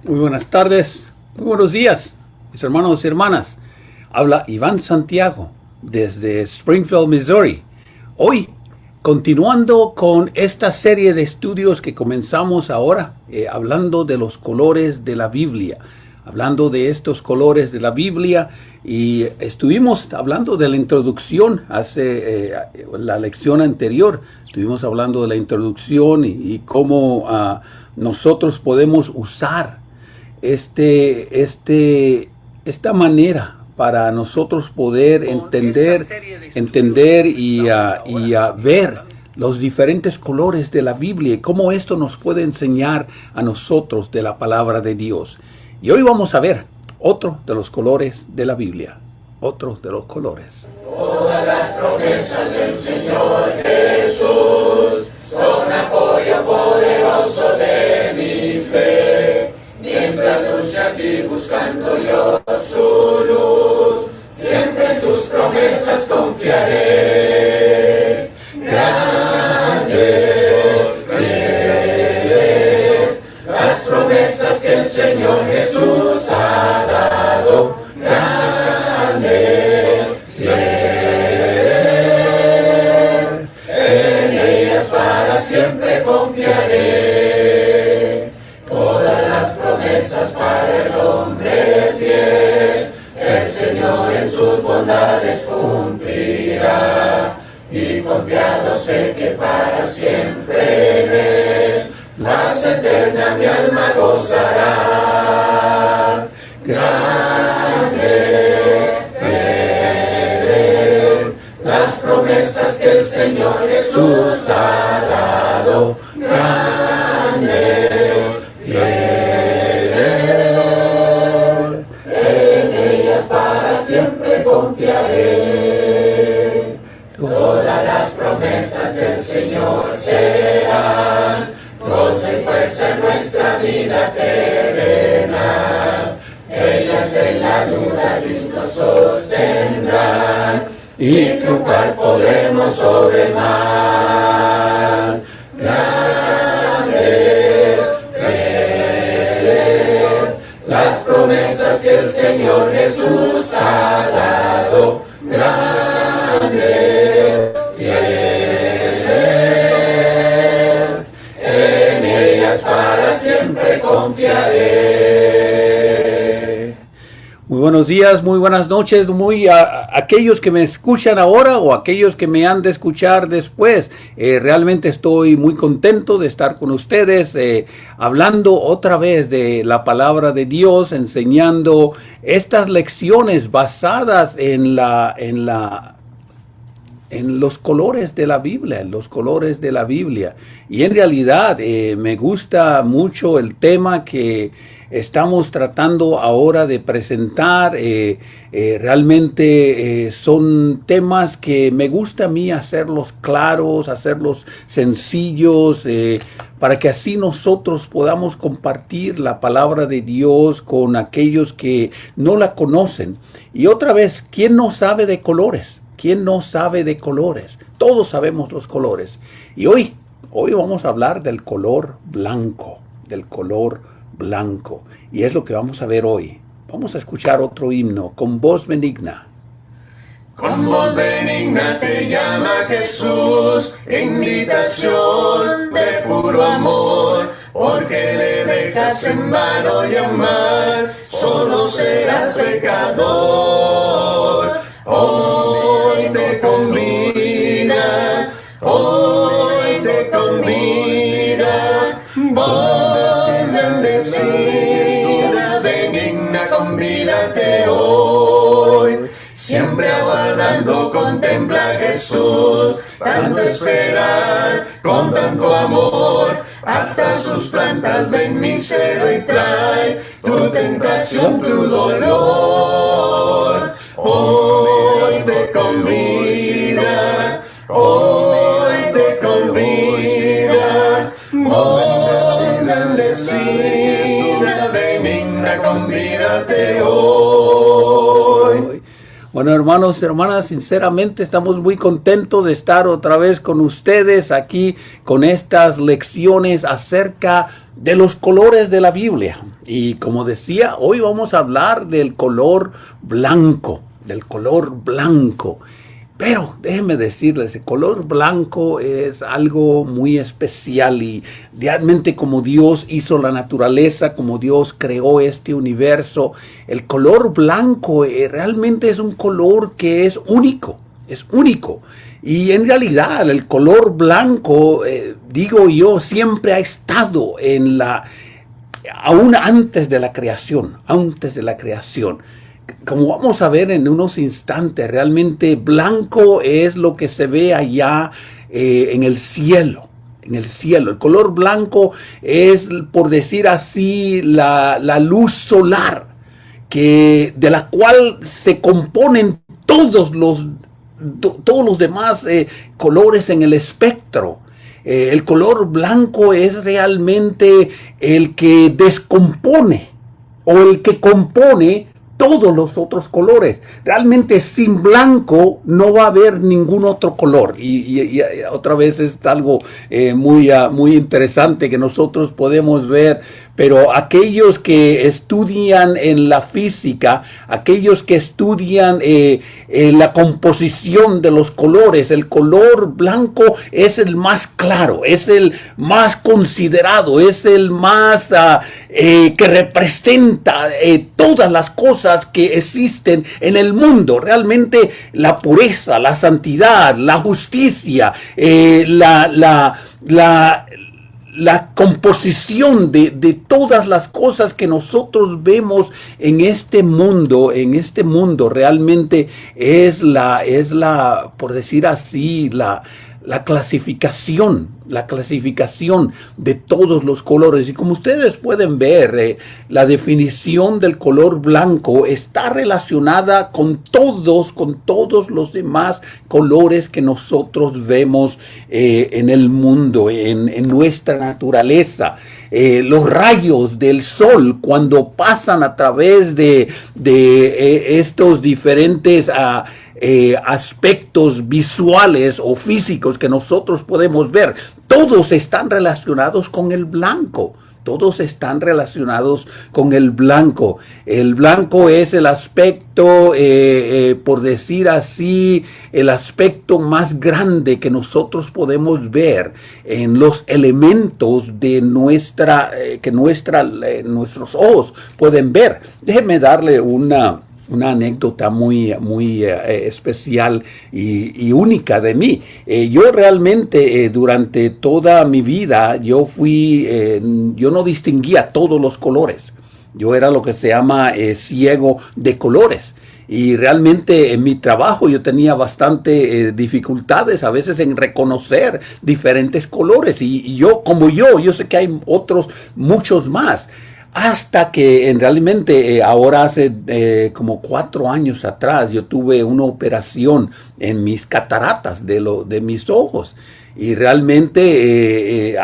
Muy buenas tardes, muy buenos días, mis hermanos y hermanas. Habla Iván Santiago desde Springfield, Missouri. Hoy, continuando con esta serie de estudios que comenzamos ahora, hablando de los colores de la Biblia. Hablando de estos colores de la Biblia, y estuvimos hablando de la introducción hace la lección anterior. Estuvimos hablando de la introducción y cómo nosotros podemos usar esta manera para nosotros poder entender y ver los diferentes colores de la Biblia y cómo esto nos puede enseñar a nosotros de la palabra de Dios. Y hoy vamos a ver otro de los colores de la Biblia, otro de los colores. Todas las promesas del Señor Jesús son apoyo poderoso de mi fe. Mientras lucho aquí buscando yo su luz, siempre en sus promesas confiaré. Grandes, fieles, las promesas que el Señor Jesús ha dado. Grandes, fieles, en ellas para siempre confiaré. Todas las promesas para el hombre fiel, el Señor en sus bondades cumplirá. Y confiado sé que para siempre en Él, paz eterna mi alma gozará. Grandes, fieles, las promesas que el Señor Jesús ha dado. Grandes, fieles, en ellas para siempre confiaré. Todas las promesas del Señor serán gozo y fuerza en nuestra vida terrenal. Ellas en la duda nos sostendrán y triunfar podremos sobre el mal. Grandes, fieles, las promesas que el Señor Jesús ha dado. Grandes, fieles, en ellas para siempre confiaré. Muy buenos días, muy buenas noches, aquellos que me escuchan ahora o aquellos que me han de escuchar después. Realmente estoy muy contento de estar con ustedes, hablando otra vez de la palabra de Dios, enseñando estas lecciones basadas en los colores de la Biblia, Y en realidad me gusta mucho el tema que estamos tratando ahora de presentar. Realmente son temas que me gusta a mí hacerlos claros, hacerlos sencillos, para que así nosotros podamos compartir la palabra de Dios con aquellos que no la conocen. Y otra vez, ¿quién no sabe de colores? ¿Quién no sabe de colores? Todos sabemos los colores. Y hoy vamos a hablar del color blanco, Y es lo que vamos a ver hoy. Vamos a escuchar otro himno con voz benigna. Con voz benigna te llama Jesús, invitación de puro amor, porque le dejas en vano llamar, solo serás pecador. Hoy te convida, voz bendecida, benigna, convídate hoy. Siempre aguardando contempla a Jesús, tanto esperar, con tanto amor, hasta sus plantas ven misero y trae tu tentación, tu dolor. Hoy te convida, voz bendecida, benigna, convídate hoy. Bueno, hermanos y hermanas, sinceramente estamos muy contentos de estar otra vez con ustedes aquí con estas lecciones acerca de los colores de la Biblia. Y como decía, hoy vamos a hablar del color blanco, Pero déjenme decirles, el color blanco es algo muy especial y realmente como Dios hizo la naturaleza, como Dios creó este universo, el color blanco realmente es un color que es único, Y en realidad el color blanco, digo yo, siempre ha estado aún antes de la creación, Como vamos a ver en unos instantes, realmente blanco es lo que se ve allá en el cielo. El color blanco es, por decir así, la luz solar, de la cual se componen todos los demás colores en el espectro. El color blanco es realmente el que descompone o el que compone todos los otros colores. Realmente sin blanco no va a haber ningún otro color. Y otra vez es algo muy interesante que nosotros podemos ver. Pero aquellos que estudian en la física, aquellos que estudian la composición de los colores, el color blanco es el más claro, es el más considerado, es el más que representa todas las cosas que existen en el mundo. Realmente la pureza, la santidad, la justicia, la composición de todas las cosas que nosotros vemos en este mundo realmente es por decir así, la clasificación de todos los colores. Y como ustedes pueden ver, la definición del color blanco está relacionada con todos los demás colores que nosotros vemos en el mundo, en nuestra naturaleza. Los rayos del sol, cuando pasan a través de estos diferentes aspectos visuales o físicos que nosotros podemos ver, todos están relacionados con el blanco. El blanco es el aspecto, por decir así, el aspecto más grande que nosotros podemos ver en los elementos de nuestros ojos pueden ver. Déjenme darle una anécdota muy especial y única de mí. Yo realmente durante toda mi vida yo no distinguía todos los colores. Yo era lo que se llama ciego de colores. Y realmente en mi trabajo yo tenía bastante dificultades a veces en reconocer diferentes colores. Y yo sé que hay muchos más. Hasta que realmente ahora hace como 4 años atrás yo tuve una operación en mis cataratas de mis ojos. Y realmente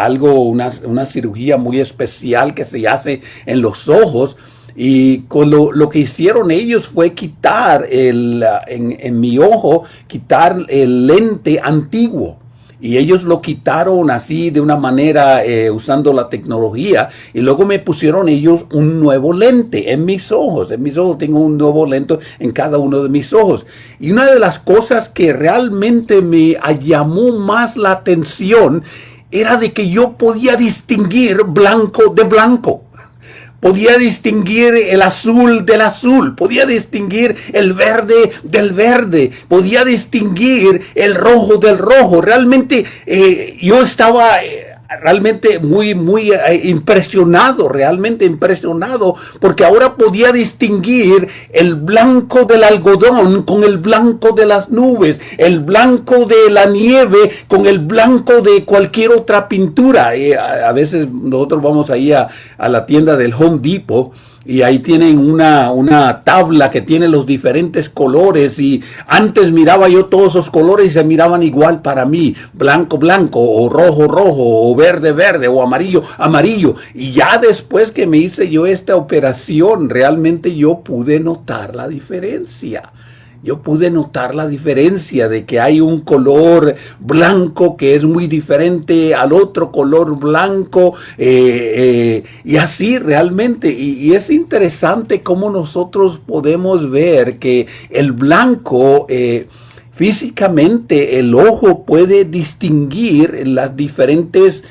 una cirugía muy especial que se hace en los ojos. Y con lo que hicieron ellos fue quitar en mi ojo, quitar el lente antiguo. Y ellos lo quitaron así de una manera usando la tecnología. Y luego me pusieron ellos un nuevo lente en mis ojos. En mis ojos tengo un nuevo lente en cada uno de mis ojos. Y una de las cosas que realmente me llamó más la atención era de que yo podía distinguir blanco de blanco. Podía distinguir el azul del azul, podía distinguir el verde del verde, podía distinguir el rojo del rojo. Realmente yo estaba realmente muy impresionado, porque ahora podía distinguir el blanco del algodón con el blanco de las nubes, el blanco de la nieve con el blanco de cualquier otra pintura. A veces nosotros vamos ahí a la tienda del Home Depot y ahí tienen una tabla que tiene los diferentes colores, y antes miraba yo todos esos colores y se miraban igual para mí: blanco, blanco, o rojo, rojo, o verde, verde, o amarillo, amarillo. Y ya después que me hice yo esta operación, realmente yo pude notar la diferencia. yo pude notar la diferencia de que hay un color blanco que es muy diferente al otro color blanco, y así realmente, y es interesante cómo nosotros podemos ver que el blanco, físicamente el ojo puede distinguir las diferentes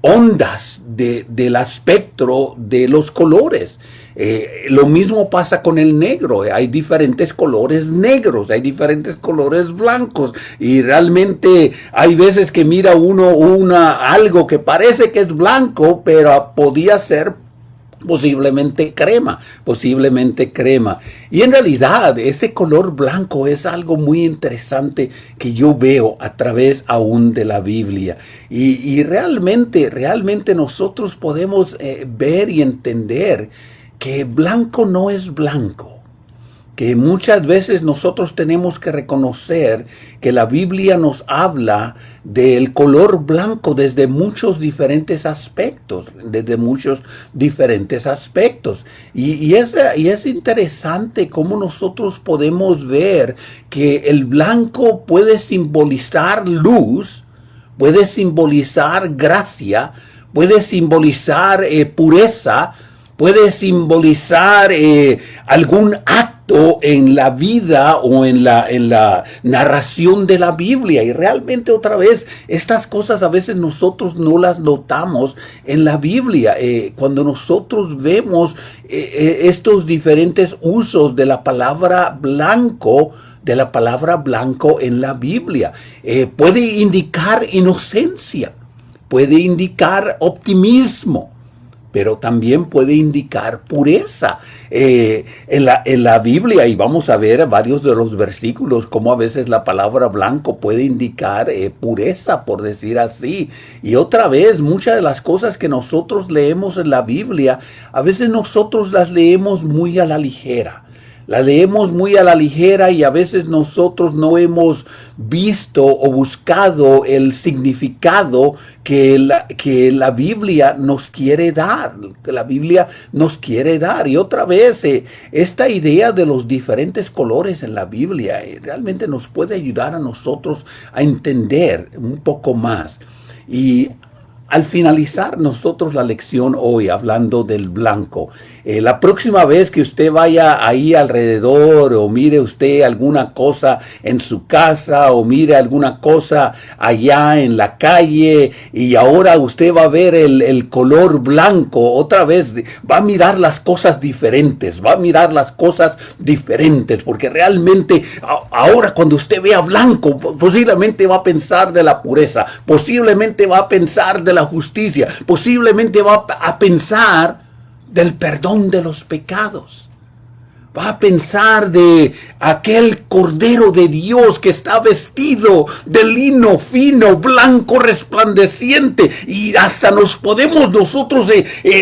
ondas del espectro de los colores. Lo mismo pasa con el negro. Hay diferentes colores negros, hay diferentes colores blancos, y realmente hay veces que mira uno algo que parece que es blanco, pero podía ser posiblemente crema. Y en realidad ese color blanco es algo muy interesante que yo veo a través aún de la Biblia. Y realmente nosotros podemos ver y entender que blanco no es blanco. Que muchas veces nosotros tenemos que reconocer que la Biblia nos habla del color blanco desde muchos diferentes aspectos, Y es interesante cómo nosotros podemos ver que el blanco puede simbolizar luz, puede simbolizar gracia, puede simbolizar pureza, puede simbolizar algún acto en la vida o en la narración de la Biblia. Y realmente otra vez, estas cosas a veces nosotros no las notamos en la Biblia. Cuando nosotros vemos estos diferentes usos de la palabra blanco, en la Biblia, puede indicar inocencia, puede indicar optimismo, pero también puede indicar pureza. En la Biblia, y vamos a ver varios de los versículos, cómo a veces la palabra blanco puede indicar pureza, por decir así. Y otra vez, muchas de las cosas que nosotros leemos en la Biblia, a veces nosotros las leemos muy a la ligera. Y a veces nosotros no hemos visto o buscado el significado que la Biblia nos quiere dar. Y otra vez, esta idea de los diferentes colores en la Biblia realmente nos puede ayudar a nosotros a entender un poco más. Y al finalizar nosotros la lección hoy hablando del blanco, la próxima vez que usted vaya ahí alrededor, o mire usted alguna cosa en su casa, o mire alguna cosa allá en la calle, y ahora usted va a ver el color blanco, otra vez va a mirar las cosas diferentes, porque realmente ahora cuando usted vea blanco, posiblemente va a pensar de la pureza, posiblemente va a pensar de la justicia, posiblemente va a pensar del perdón de los pecados. Va a pensar de aquel Cordero de Dios que está vestido de lino fino, blanco, resplandeciente, y hasta nos podemos nosotros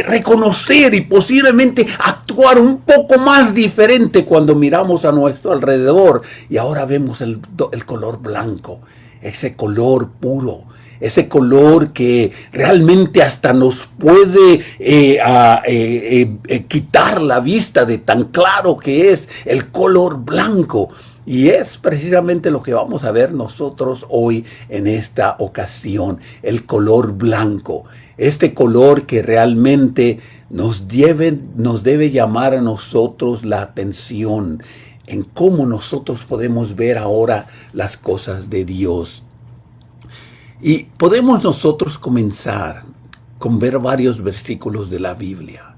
reconocer y posiblemente actuar un poco más diferente cuando miramos a nuestro alrededor y ahora vemos el color blanco, ese color puro, ese color que realmente hasta nos puede quitar la vista de tan claro que es el color blanco. Y es precisamente lo que vamos a ver nosotros hoy en esta ocasión, el color blanco. Este color que realmente nos debe llamar a nosotros la atención en cómo nosotros podemos ver ahora las cosas de Dios. Y podemos nosotros comenzar con ver varios versículos de la Biblia,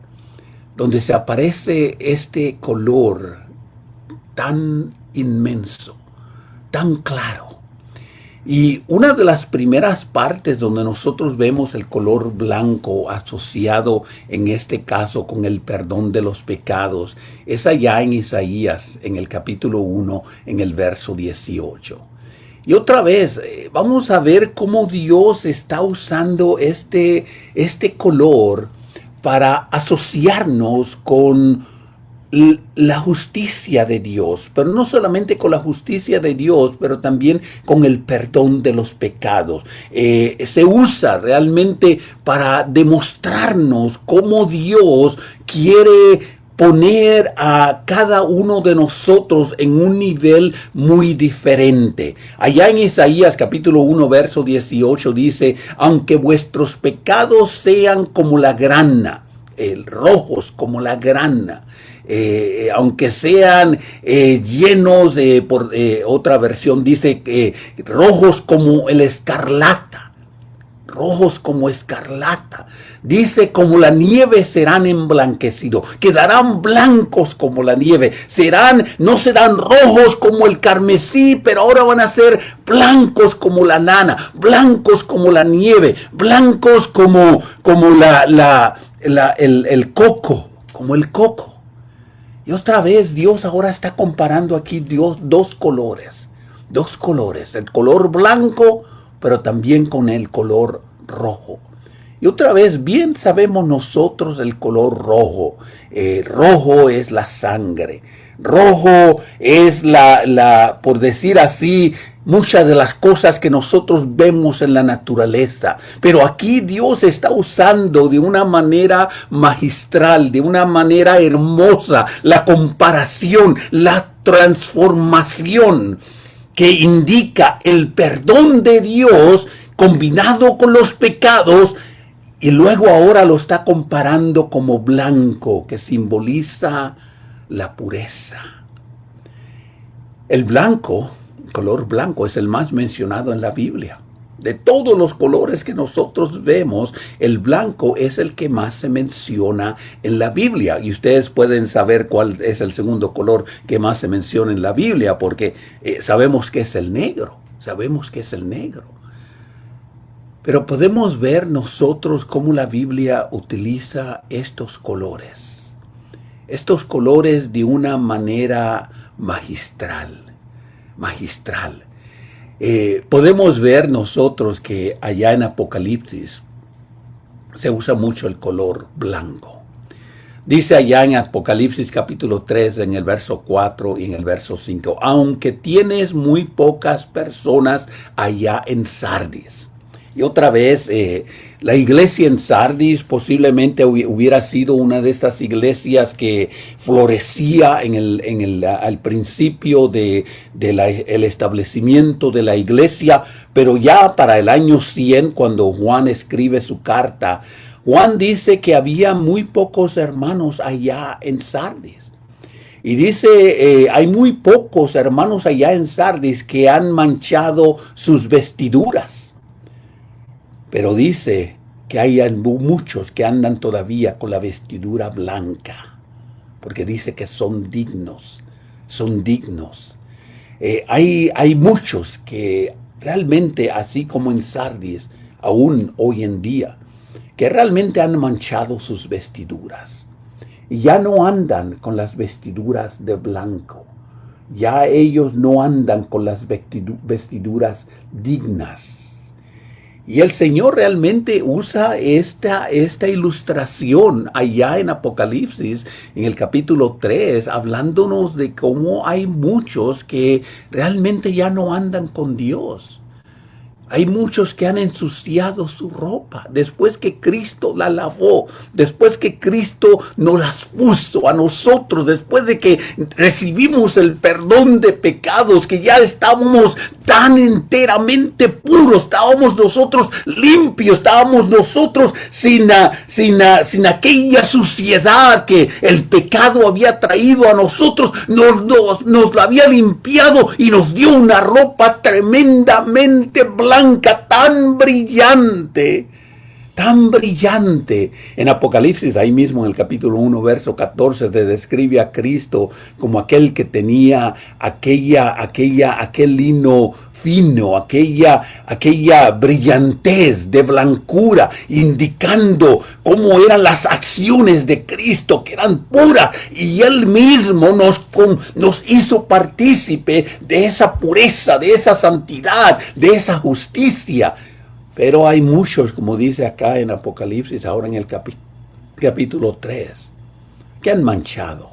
donde se aparece este color tan inmenso, tan claro. Y una de las primeras partes donde nosotros vemos el color blanco asociado, en este caso, con el perdón de los pecados, es allá en Isaías, en el capítulo 1, en el verso 18. Y otra vez, vamos a ver cómo Dios está usando este color para asociarnos con la justicia de Dios, pero no solamente con la justicia de Dios, pero también con el perdón de los pecados. Se usa realmente para demostrarnos cómo Dios quiere poner a cada uno de nosotros en un nivel muy diferente. Allá en Isaías capítulo 1 verso 18 dice, aunque vuestros pecados sean como la grana, rojos como la grana, aunque sean llenos, por otra versión dice rojos como el escarlata, rojos como escarlata. Dice, como la nieve serán emblanquecidos, quedarán blancos como la nieve, no serán rojos como el carmesí, pero ahora van a ser blancos como la lana, blancos como la nieve, blancos como el coco, como el coco. Y otra vez Dios ahora está comparando aquí dos colores, el color blanco, pero también con el color rojo. Y otra vez, bien sabemos nosotros el color rojo. Rojo es la sangre. Rojo es por decir así, muchas de las cosas que nosotros vemos en la naturaleza. Pero aquí Dios está usando de una manera magistral, de una manera hermosa, la comparación, la transformación que indica el perdón de Dios combinado con los pecados. Y luego ahora lo está comparando como blanco, que simboliza la pureza. El blanco, el color blanco, es el más mencionado en la Biblia. De todos los colores que nosotros vemos, el blanco es el que más se menciona en la Biblia. Y ustedes pueden saber cuál es el segundo color que más se menciona en la Biblia, porque sabemos que es el negro. Pero podemos ver nosotros cómo la Biblia utiliza estos colores de una manera magistral. Podemos ver nosotros que allá en Apocalipsis se usa mucho el color blanco. Dice allá en Apocalipsis capítulo 3, en el verso 4 y en el verso 5, aunque tienes muy pocas personas allá en Sardis. Y otra vez, la iglesia en Sardis posiblemente hubiera sido una de estas iglesias que florecía al principio del establecimiento de la iglesia, pero ya para el año 100, cuando Juan escribe su carta, Juan dice que había muy pocos hermanos allá en Sardis. Y dice, hay muy pocos hermanos allá en Sardis que han manchado sus vestiduras. Pero dice que hay muchos que andan todavía con la vestidura blanca, porque dice que son dignos. Hay muchos que realmente, así como en Sardis, aún hoy en día, que realmente han manchado sus vestiduras. Y ya no andan con las vestiduras de blanco. Ya ellos no andan con las vestiduras dignas. Y el Señor realmente usa esta ilustración allá en Apocalipsis, en el capítulo 3, hablándonos de cómo hay muchos que realmente ya no andan con Dios. Hay muchos que han ensuciado su ropa después que Cristo la lavó, después que Cristo nos las puso a nosotros, después de que recibimos el perdón de pecados, que ya estábamos tan enteramente puros, estábamos nosotros limpios, estábamos nosotros sin aquella suciedad que el pecado había traído a nosotros, nos la había limpiado y nos dio una ropa tremendamente blanca, tan brillante. En Apocalipsis, ahí mismo en el capítulo 1, verso 14, se describe a Cristo como aquel que tenía aquel lino fino, aquella brillantez de blancura, indicando cómo eran las acciones de Cristo, que eran puras, y Él mismo nos hizo partícipe de esa pureza, de esa santidad, de esa justicia. Pero hay muchos, como dice acá en Apocalipsis, ahora en el capítulo 3, que han manchado.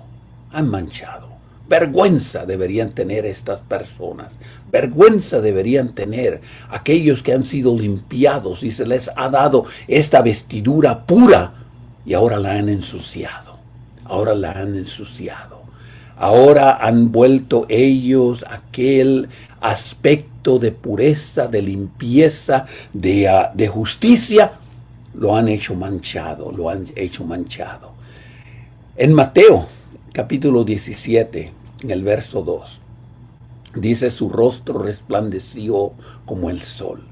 Vergüenza deberían tener estas personas. Vergüenza deberían tener aquellos que han sido limpiados y se les ha dado esta vestidura pura y ahora la han ensuciado. ahora la han ensuciado. Ahora han vuelto ellos aquel aspecto de pureza, de limpieza, de justicia, lo han hecho manchado, lo han hecho manchado. En Mateo, capítulo 17, en el verso 2, dice: su rostro resplandeció como el sol,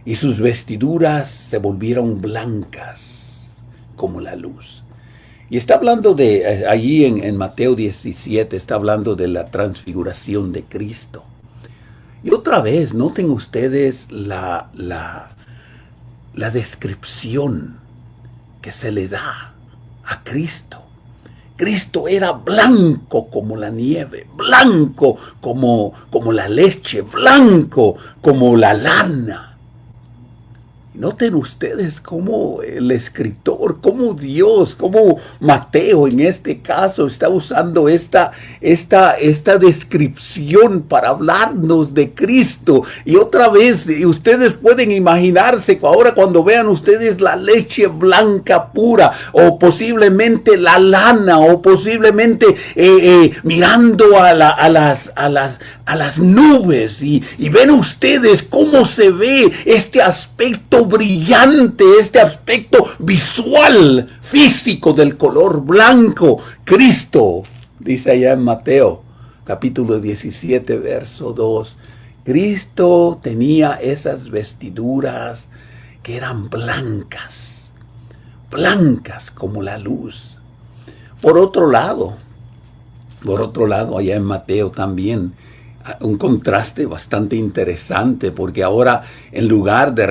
y sus vestiduras se volvieron blancas como la luz. Y está hablando de, allí en Mateo 17, está hablando de la transfiguración de Cristo. Y otra vez, noten ustedes la descripción que se le da a Cristo. Cristo era blanco como la nieve, blanco como la leche, blanco como la lana. Noten ustedes cómo el escritor, cómo Dios, cómo Mateo en este caso está usando esta descripción para hablarnos de Cristo. Y otra vez, ustedes pueden imaginarse ahora cuando vean ustedes la leche blanca pura, o posiblemente la lana, o posiblemente mirando a las nubes, y ven ustedes cómo se ve este aspecto brillante, este aspecto visual, físico del color blanco. Cristo, dice allá en Mateo, capítulo 17, verso 2, Cristo tenía esas vestiduras que eran blancas, blancas como la luz. Por otro lado, allá en Mateo también, un contraste bastante interesante, porque ahora en lugar de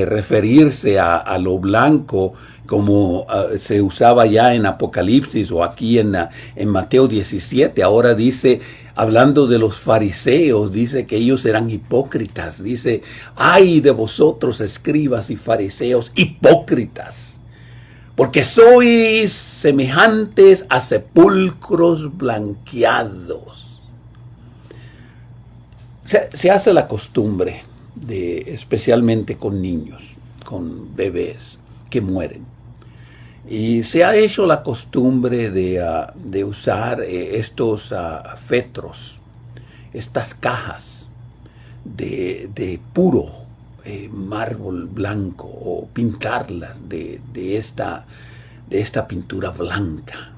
referirse a lo blanco como se usaba ya en Apocalipsis o aquí en Mateo 17, ahora dice, hablando de los fariseos, dice que ellos eran hipócritas. Dice: ay de vosotros, escribas y fariseos, hipócritas, porque sois semejantes a sepulcros blanqueados. Se hace la costumbre, especialmente con niños, con bebés que mueren. Y se ha hecho la costumbre de usar estos fetros, estas cajas de puro mármol blanco, o pintarlas de esta pintura blanca.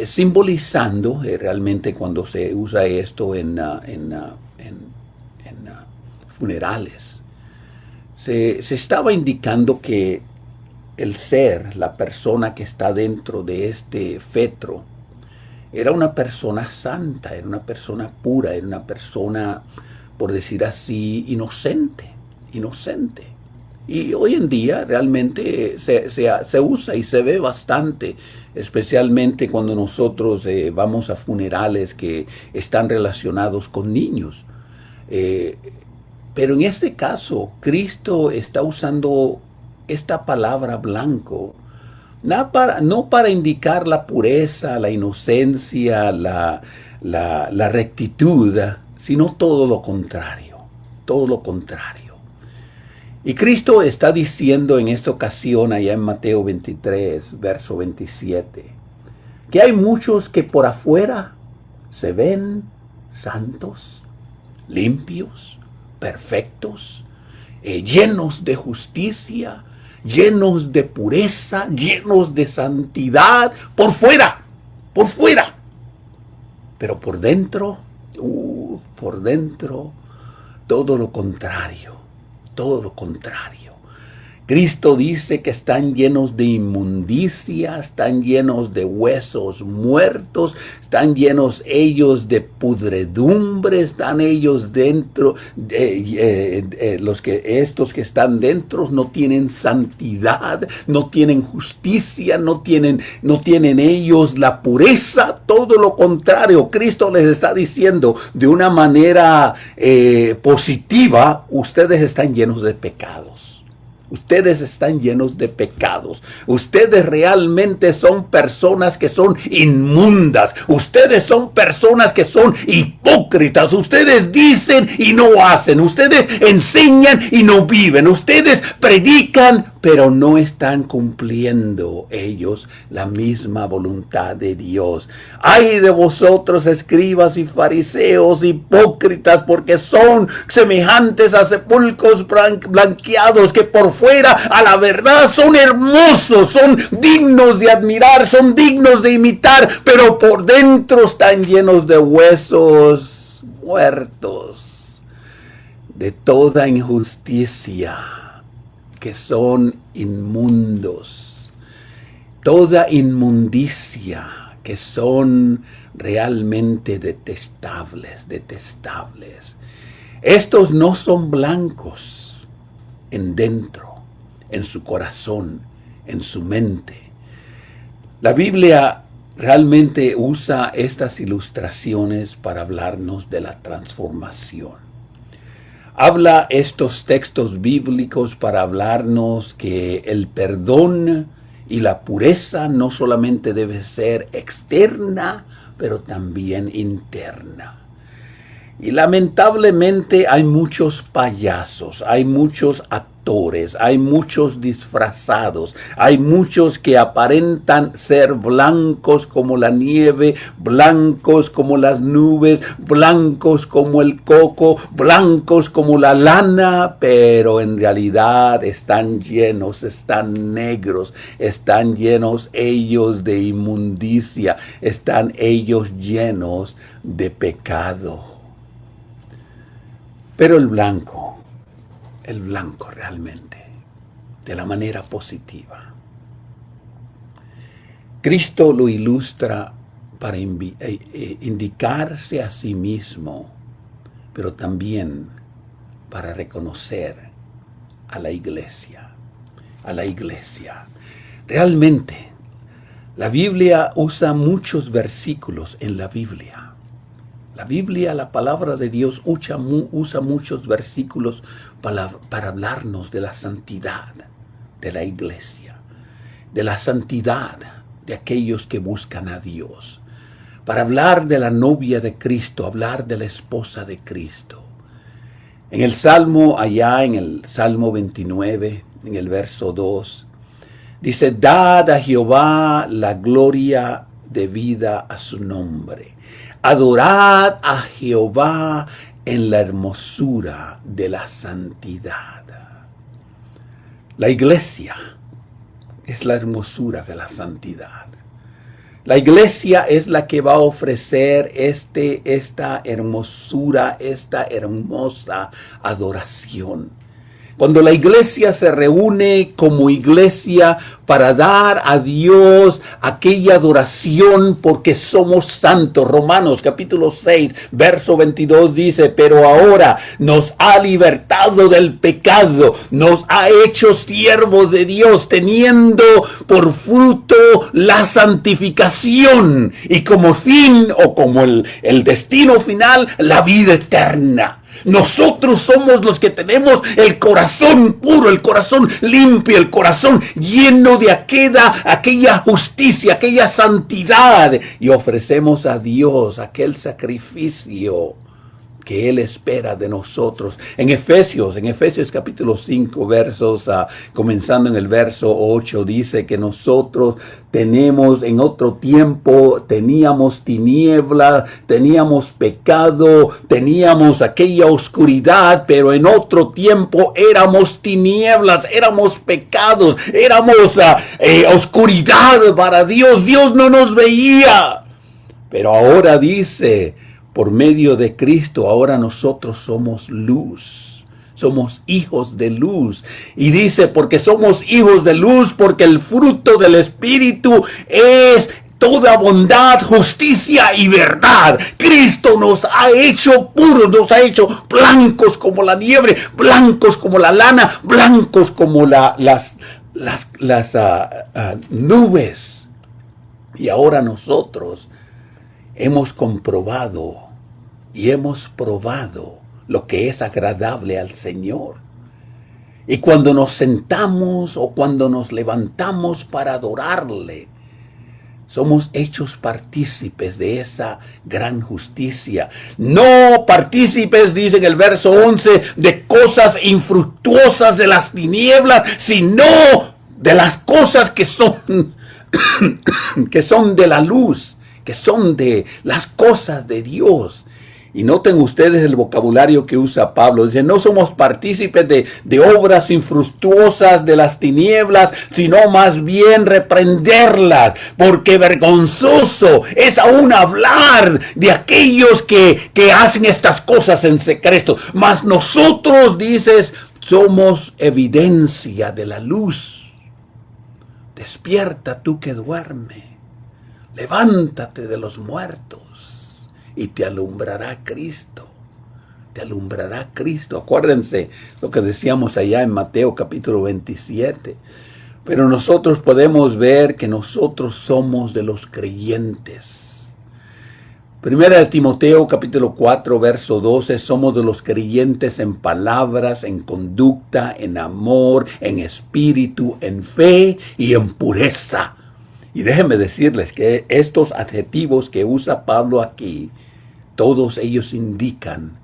Simbolizando realmente, cuando se usa esto en funerales, se estaba indicando que el ser, la persona que está dentro de este fetro, era una persona santa, era una persona pura, era una persona, por decir así, inocente. Y hoy en día realmente se usa y se ve bastante, especialmente cuando nosotros vamos a funerales que están relacionados con niños. Pero en este caso, Cristo está usando esta palabra blanco, no para indicar la pureza, la inocencia, la rectitud, sino todo lo contrario, todo lo contrario. Y Cristo está diciendo en esta ocasión, allá en Mateo 23, verso 27, que hay muchos que por afuera se ven santos, limpios, perfectos, llenos de justicia, llenos de pureza, llenos de santidad, por fuera, pero por dentro, todo lo contrario. Cristo dice que están llenos de inmundicia, están llenos de huesos muertos, están llenos ellos de pudredumbre, están ellos dentro, estos que están dentro no tienen santidad, no tienen justicia, no tienen ellos la pureza, todo lo contrario. Cristo les está diciendo de una manera positiva: ustedes están llenos de pecados. Ustedes están llenos de pecados. Ustedes realmente son personas que son inmundas. Ustedes son personas que son hipócritas. Ustedes dicen y no hacen. Ustedes enseñan y no viven. Ustedes predican, pero no están cumpliendo ellos la misma voluntad de Dios. ¡Ay de vosotros, escribas y fariseos, hipócritas, porque son semejantes a sepulcros blanqueados, que por fuera a la verdad son hermosos, son dignos de admirar, son dignos de imitar, pero por dentro están llenos de huesos muertos, de toda injusticia, que son inmundos, toda inmundicia, que son realmente detestables. Estos no son blancos en dentro, en su corazón, en su mente. La Biblia realmente usa estas ilustraciones para hablarnos de la transformación. Habla estos textos bíblicos para hablarnos que el perdón y la pureza no solamente debe ser externa, pero también interna. Y lamentablemente hay muchos payasos, hay muchos actores, hay muchos disfrazados, hay muchos que aparentan ser blancos como la nieve, blancos como las nubes, blancos como el coco, blancos como la lana, pero en realidad están llenos, están negros, están llenos ellos de inmundicia, están ellos llenos de pecado. Pero el blanco realmente, de la manera positiva. Cristo lo ilustra para indicarse a sí mismo, pero también para reconocer a la iglesia. Realmente, la Biblia usa muchos versículos en la Biblia. La palabra de Dios usa muchos versículos para hablarnos de la santidad de la iglesia, de la santidad de aquellos que buscan a Dios, para hablar de la novia de Cristo, hablar de la esposa de Cristo. En el Salmo 29, en el verso 2, dice: dad a Jehová la gloria debida a su nombre. Adorad a Jehová en la hermosura de la santidad. La iglesia es la hermosura de la santidad. La iglesia es la que va a ofrecer esta hermosura, esta hermosa adoración. Cuando la iglesia se reúne como iglesia para dar a Dios aquella adoración porque somos santos. Romanos capítulo 6, verso 22 dice: pero ahora nos ha libertado del pecado, nos ha hecho siervos de Dios, teniendo por fruto la santificación y como fin o como el destino final, la vida eterna. Nosotros somos los que tenemos el corazón puro, el corazón limpio, el corazón lleno de aquella justicia, aquella santidad. Y ofrecemos a Dios aquel sacrificio que Él espera de nosotros. En Efesios capítulo 5, comenzando en el verso 8, dice que nosotros en otro tiempo, teníamos tinieblas, teníamos pecado, teníamos aquella oscuridad, pero en otro tiempo éramos tinieblas, éramos pecados, éramos oscuridad para Dios. Dios no nos veía. Pero ahora dice: por medio de Cristo, ahora nosotros somos luz. Somos hijos de luz. Y dice, porque somos hijos de luz, porque el fruto del Espíritu es toda bondad, justicia y verdad. Cristo nos ha hecho puros, nos ha hecho blancos como la nieve, blancos como la lana, blancos como las nubes. Y ahora nosotros hemos comprobado y hemos probado lo que es agradable al Señor. Y cuando nos sentamos o cuando nos levantamos para adorarle, somos hechos partícipes de esa gran justicia. No partícipes, dice en el verso 11, de cosas infructuosas de las tinieblas, sino de las cosas que son, que son de la luz, que son de las cosas de Dios. Y noten ustedes el vocabulario que usa Pablo. Dice, no somos partícipes de obras infructuosas de las tinieblas, sino más bien reprenderlas, porque vergonzoso es aún hablar de aquellos que hacen estas cosas en secreto. Mas nosotros, dices, somos evidencia de la luz. Despierta tú que duermes, levántate de los muertos. Y te alumbrará Cristo. Te alumbrará Cristo. Acuérdense lo que decíamos allá en Mateo capítulo 27. Pero nosotros podemos ver que nosotros somos de los creyentes. Primera de Timoteo capítulo 4 verso 12. Somos de los creyentes en palabras, en conducta, en amor, en espíritu, en fe y en pureza. Y déjenme decirles que estos adjetivos que usa Pablo aquí, todos ellos indican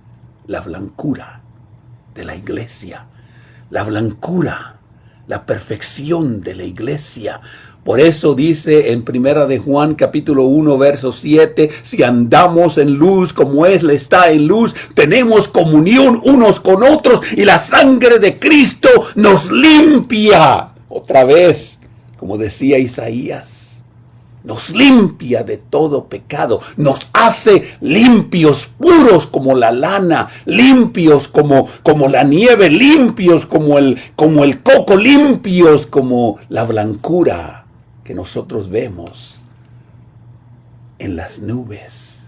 la blancura de la iglesia, la blancura, la perfección de la iglesia. Por eso dice en Primera de Juan capítulo 1 verso 7, si andamos en luz como Él está en luz, tenemos comunión unos con otros y la sangre de Cristo nos limpia. Otra vez, como decía Isaías, nos limpia de todo pecado, nos hace limpios, puros como la lana, limpios como la nieve, limpios como el coco, limpios como la blancura que nosotros vemos en las nubes.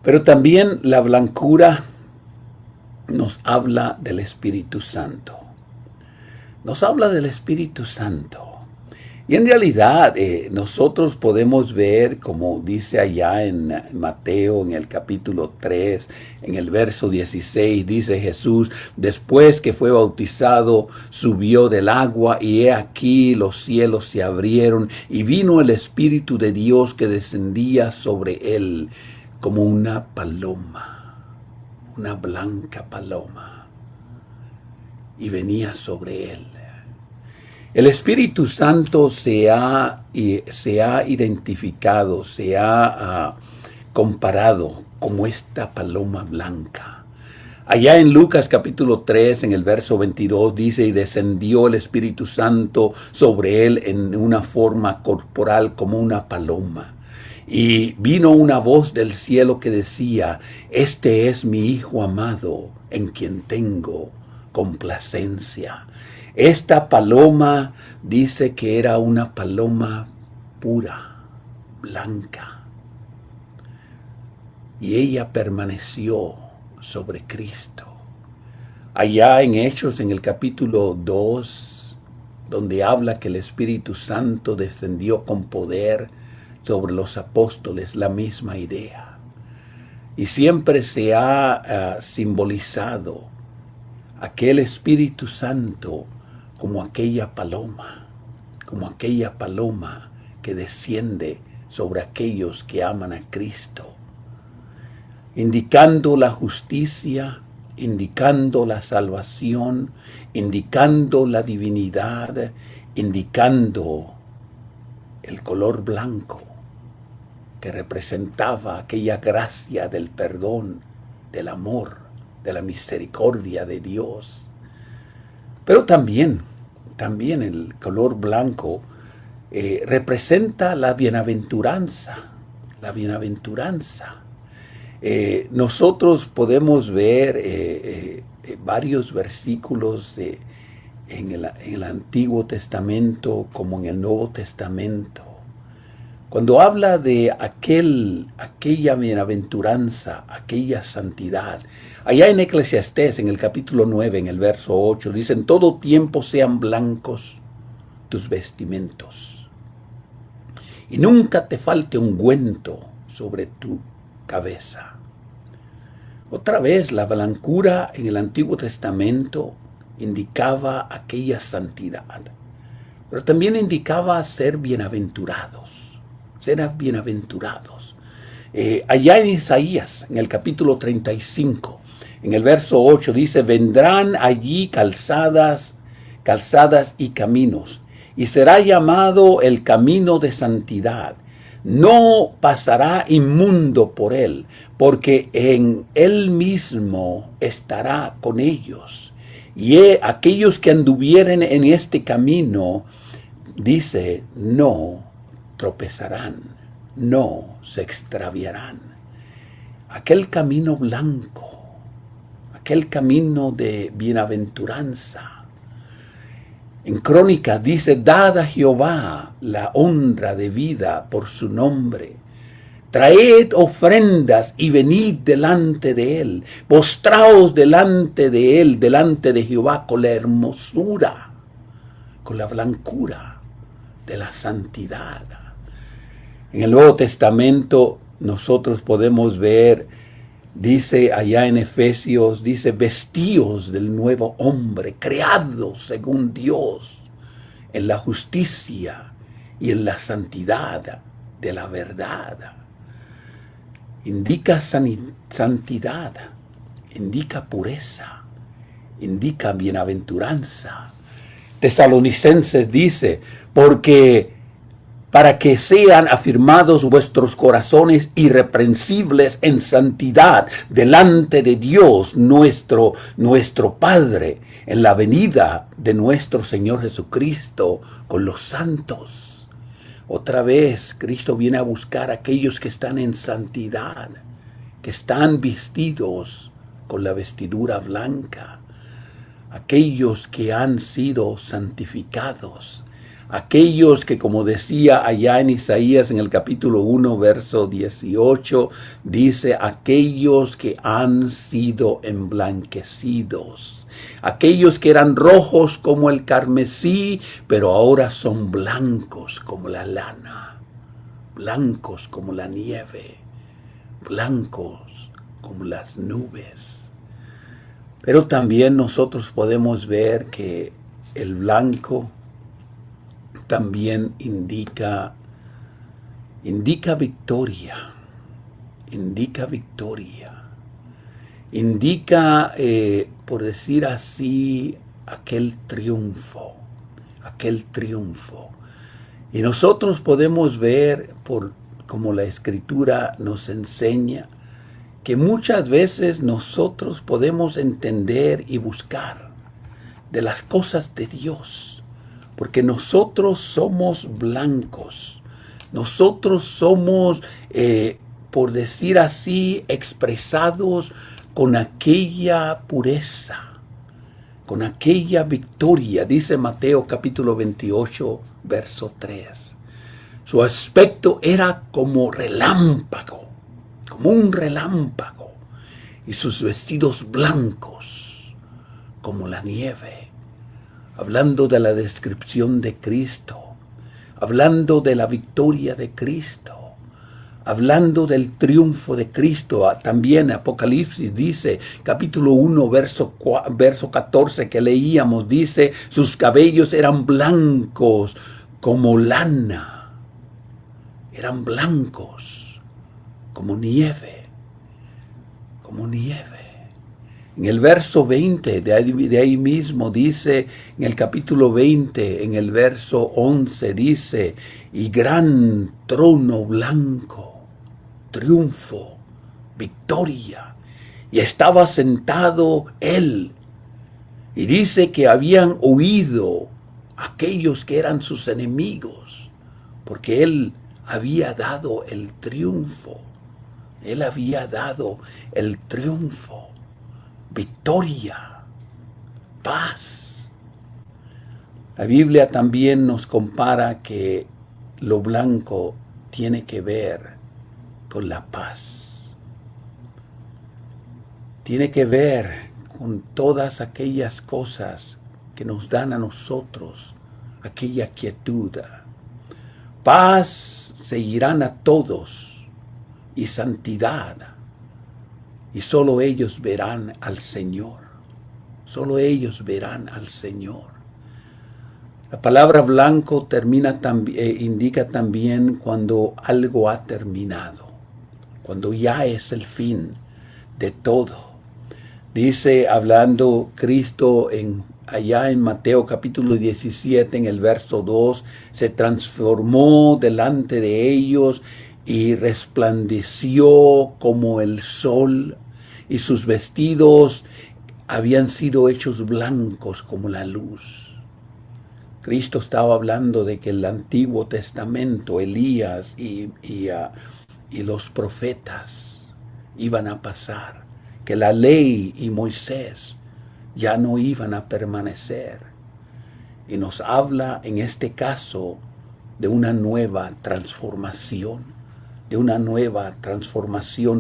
Pero también la blancura nos habla del Espíritu Santo. Nos habla del Espíritu Santo. Y en realidad nosotros podemos ver, como dice allá en Mateo, en el capítulo 3, en el verso 16, dice Jesús, después que fue bautizado, subió del agua y he aquí los cielos se abrieron y vino el Espíritu de Dios que descendía sobre él como una paloma, una blanca paloma, y venía sobre él. El Espíritu Santo se ha identificado, se ha comparado como esta paloma blanca. Allá en Lucas capítulo 3, en el verso 22, dice, y descendió el Espíritu Santo sobre él en una forma corporal como una paloma. Y vino una voz del cielo que decía, este es mi Hijo amado, en quien tengo complacencia. Esta paloma dice que era una paloma pura, blanca. Y ella permaneció sobre Cristo. Allá en Hechos, en el capítulo 2, donde habla que el Espíritu Santo descendió con poder sobre los apóstoles, la misma idea. Y siempre se ha simbolizado aquel Espíritu Santo como aquella paloma que desciende sobre aquellos que aman a Cristo, indicando la justicia, indicando la salvación, indicando la divinidad, indicando el color blanco que representaba aquella gracia del perdón, del amor, de la misericordia de Dios. Pero también el color blanco representa la bienaventuranza, nosotros podemos ver varios versículos en el Antiguo Testamento como en el Nuevo Testamento. Cuando habla de aquella bienaventuranza, aquella santidad, allá en Eclesiastés, en el capítulo 9, en el verso 8, dice, en todo tiempo sean blancos tus vestimentos, y nunca te falte ungüento sobre tu cabeza. Otra vez, la blancura en el Antiguo Testamento indicaba aquella santidad, pero también indicaba ser bienaventurados, ser bienaventurados. Allá en Isaías, en el capítulo 35, en el verso 8 dice, vendrán allí calzadas y caminos, y será llamado el camino de santidad. No pasará inmundo por él, porque en él mismo estará con ellos. Y aquellos que anduvieren en este camino, dice, no tropezarán, no se extraviarán. Aquel camino blanco, aquel camino de bienaventuranza. En Crónicas dice, dad a Jehová la honra debida por su nombre. Traed ofrendas y venid delante de él. Postraos delante de él, delante de Jehová, con la hermosura, con la blancura de la santidad. En el Nuevo Testamento nosotros podemos ver, dice allá en Efesios, dice, vestíos del nuevo hombre, creados según Dios, en la justicia y en la santidad de la verdad. Indica santidad, indica pureza, indica bienaventuranza. Tesalonicenses dice, porque para que sean afirmados vuestros corazones irreprensibles en santidad delante de Dios nuestro Padre, en la venida de nuestro Señor Jesucristo con los santos. Otra vez, Cristo viene a buscar a aquellos que están en santidad, que están vestidos con la vestidura blanca, aquellos que han sido santificados, aquellos que, como decía allá en Isaías en el capítulo 1, verso 18, dice, aquellos que han sido emblanquecidos, aquellos que eran rojos como el carmesí, pero ahora son blancos como la lana, blancos como la nieve, blancos como las nubes. Pero también nosotros podemos ver que el blanco también indica victoria, indica, por decir así, aquel triunfo. Y nosotros podemos ver, como la Escritura nos enseña, que muchas veces nosotros podemos entender y buscar de las cosas de Dios, porque nosotros somos blancos, nosotros somos, por decir así, expresados con aquella pureza, con aquella victoria. Dice Mateo capítulo 28, verso 3. Su aspecto era como relámpago, como un relámpago, y sus vestidos blancos como la nieve. Hablando de la descripción de Cristo, hablando de la victoria de Cristo, hablando del triunfo de Cristo. También Apocalipsis dice, capítulo 1, verso 14 que leíamos, dice, sus cabellos eran blancos como lana, eran blancos como nieve, En el verso 20, de ahí mismo dice, en el capítulo 20, en el verso 11, dice, y gran trono blanco, triunfo, victoria, y estaba sentado él, y dice que habían huido aquellos que eran sus enemigos, porque él había dado el triunfo, victoria, paz. La Biblia también nos compara que lo blanco tiene que ver con la paz. Tiene que ver con todas aquellas cosas que nos dan a nosotros aquella quietud. Paz seguirán a todos y santidad. Y solo ellos verán al Señor. Solo ellos verán al Señor. La palabra blanco indica también cuando algo ha terminado, cuando ya es el fin de todo. Dice, hablando Cristo allá en Mateo capítulo 17, en el verso 2, se transformó delante de ellos y resplandeció como el sol, y sus vestidos habían sido hechos blancos como la luz. Cristo estaba hablando de que el Antiguo Testamento, Elías y los profetas iban a pasar, que la ley y Moisés ya no iban a permanecer. Y nos habla en este caso de una nueva transformación,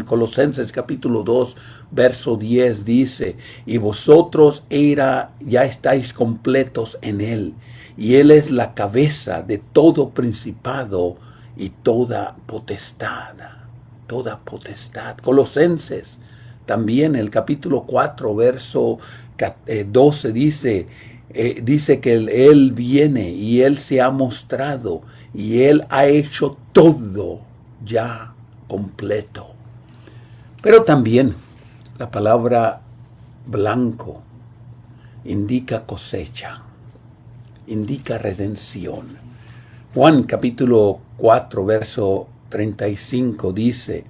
Colosenses capítulo 2, verso 10 dice, y vosotros ya estáis completos en Él, y Él es la cabeza de todo principado y toda potestad. Colosenses también, el capítulo 4, verso 12 dice que Él viene y Él se ha mostrado y Él ha hecho todo ya completo. Pero también la palabra blanco indica cosecha, indica redención. Juan capítulo 4, verso 35 dice,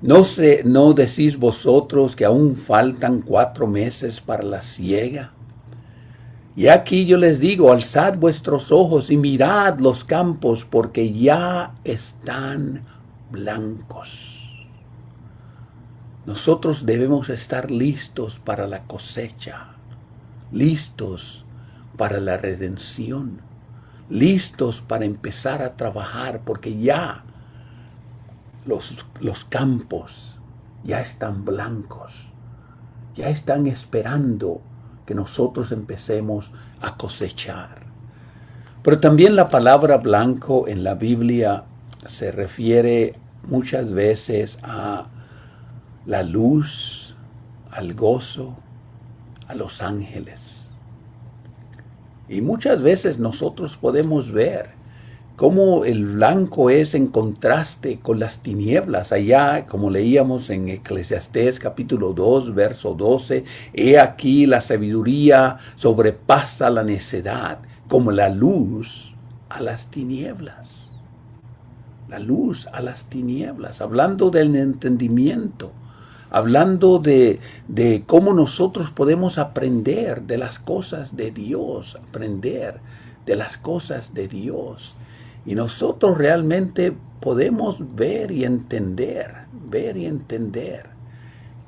¿No decís vosotros que aún faltan 4 meses para la siega? Y aquí yo les digo, alzad vuestros ojos y mirad los campos, porque ya están blancos. Nosotros debemos estar listos para la cosecha, listos para la redención, listos para empezar a trabajar, porque ya los campos ya están blancos, ya están esperando que nosotros empecemos a cosechar. Pero también la palabra blanco en la Biblia se refiere muchas veces a la luz, al gozo, a los ángeles. Y muchas veces nosotros podemos ver cómo el blanco es en contraste con las tinieblas. Allá, como leíamos en Eclesiastés capítulo 2, verso 12, he aquí la sabiduría sobrepasa la necedad, como la luz a las tinieblas. La luz a las tinieblas, hablando del entendimiento, hablando de cómo nosotros podemos aprender de las cosas de Dios, Y nosotros realmente podemos ver y entender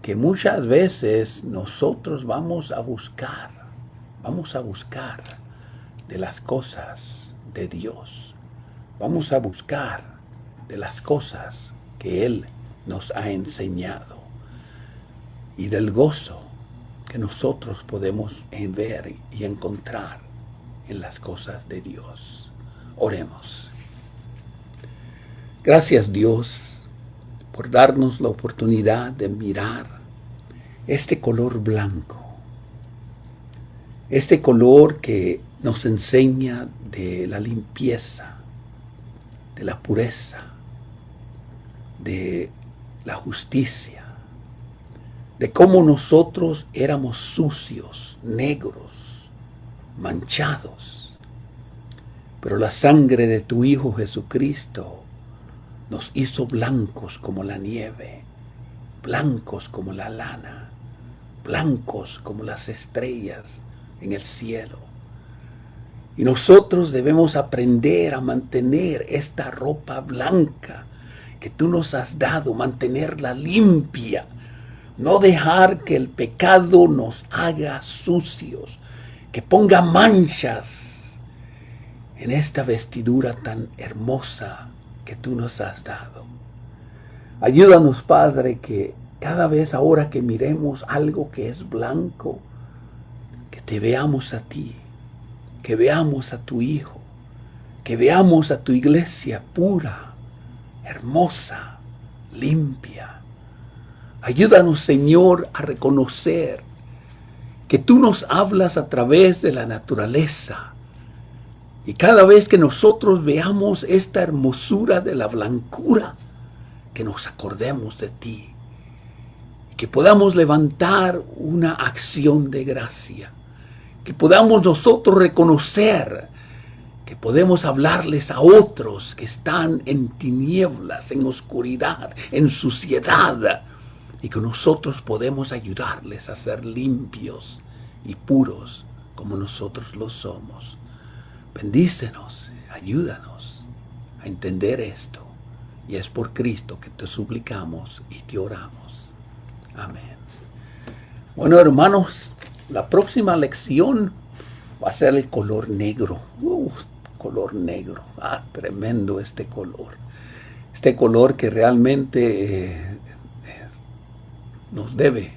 que muchas veces nosotros vamos a buscar de las cosas de Dios. Vamos a buscar de las cosas que Él nos ha enseñado y del gozo que nosotros podemos ver y encontrar en las cosas de Dios. Oremos. Gracias, Dios, por darnos la oportunidad de mirar este color blanco, este color que nos enseña de la limpieza, de la pureza, de la justicia, de cómo nosotros éramos sucios, negros, manchados. Pero la sangre de tu Hijo Jesucristo nos hizo blancos como la nieve, blancos como la lana, blancos como las estrellas en el cielo. Y nosotros debemos aprender a mantener esta ropa blanca que tú nos has dado, mantenerla limpia, no dejar que el pecado nos haga sucios, que ponga manchas en esta vestidura tan hermosa que tú nos has dado. Ayúdanos, Padre, que cada vez ahora que miremos algo que es blanco, que te veamos a ti, que veamos a tu Hijo, que veamos a tu iglesia pura, hermosa, limpia. Ayúdanos, Señor, a reconocer que tú nos hablas a través de la naturaleza. Y cada vez que nosotros veamos esta hermosura de la blancura, que nos acordemos de ti. Y que podamos levantar una acción de gracia. Que podamos nosotros reconocer que podemos hablarles a otros que están en tinieblas, en oscuridad, en suciedad, y que nosotros podemos ayudarles a ser limpios y puros como nosotros lo somos. Bendícenos, ayúdanos a entender esto, y es por Cristo que te suplicamos y te oramos. Amén. Bueno, hermanos, la próxima lección va a ser el color negro. Color negro. Tremendo este color. Este color que realmente nos debe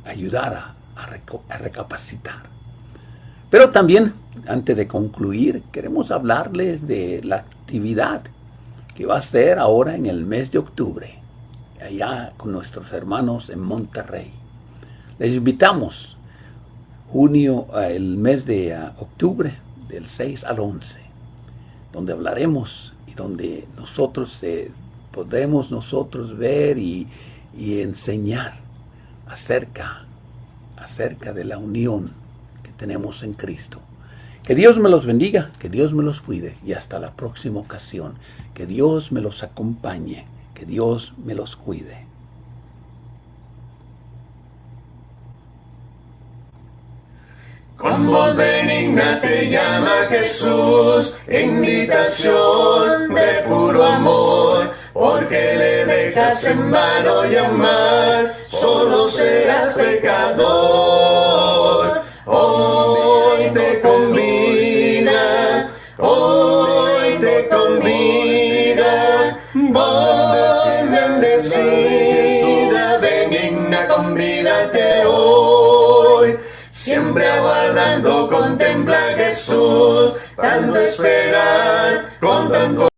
ayudar a recapacitar. Pero también, antes de concluir, queremos hablarles de la actividad que va a ser ahora en el mes de octubre, allá con nuestros hermanos en Monterrey. Les invitamos el mes de octubre, del 6 al 11, donde hablaremos y donde podemos nosotros ver y enseñar acerca de la unión que tenemos en Cristo. Que Dios me los bendiga, que Dios me los cuide y hasta la próxima ocasión. Que Dios me los acompañe, que Dios me los cuide. Con voz benigna te llama Jesús, invitación de puro amor, porque le dejas en vano llamar, solo serás pecador. Hoy te convida, voz bendecida, benigna, convídate hoy. Siempre aguardando, contempla a Jesús, tanto esperar, con tanto